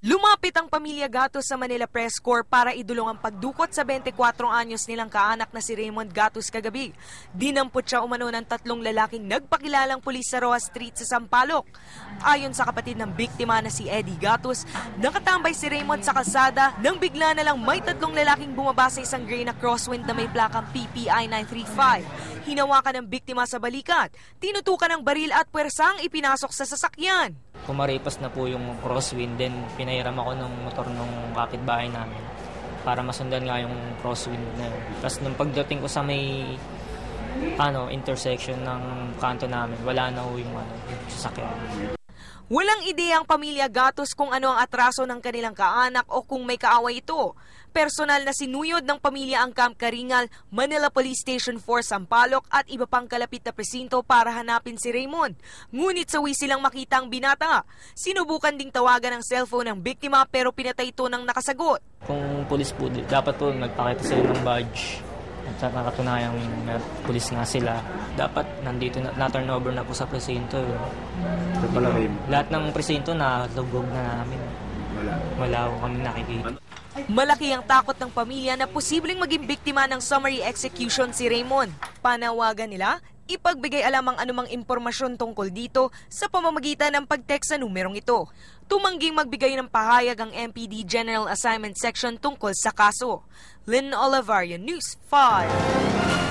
Lumapit ang pamilya Gatos sa Manila Press Corps para idulong ang pagdukot sa 24 anyos nilang kaanak na si Raymond Gatos kagabi. Dinampot siya umano ng 3 lalaking nagpakilalang pulis sa Roa Street sa Sampaloc. Ayon sa kapatid ng biktima na si Eddie Gatos, nakatambay si Raymond sa kalsada nang bigla na lang may 3 lalaking bumaba sa isang gray na crosswind na may plakang PPI 935. Hinawakan ng biktima sa balikat, tinutukan ng baril at pwersang ipinasok sa sasakyan. Kumaripas na po yung crosswind, then pinahiram ako ng motor ng kapitbahay namin para masundan nga yung crosswind na yun. Tapos nung pagdating ko sa may intersection ng kanto namin, wala na ho yung sasakyan. Walang ideya ang pamilya Gatos kung ano ang atraso ng kanilang kaanak o kung may kaaway ito. Personal na sinuyod ng pamilya ang Camp Karingal, Manila Police Station 4 Sampaloc at iba pang kalapit na presinto para hanapin si Raymond. Ngunit sawi silang makita ang binata. Sinubukan ding tawagan ang cellphone ng biktima pero pinatay ito ng nakasagot. Kung police po, dapat po nagpakita sila ng badge at nakatunayang pulis nga sila. Dapat nandito na-turnover na po sa presinto. Lahat ng presinto na lubog na namin. Wala ko kami nakikita. Malaki ang takot ng pamilya na posibleng maging biktima ng summary execution si Raymond. Panawagan nila, ipagbigay alam ang anumang impormasyon tungkol dito sa pamamagitan ng pag-text sa numerong ito. Tumangging magbigay ng pahayag ang MPD General Assignment Section tungkol sa kaso. Lynn Olivarian, News 5.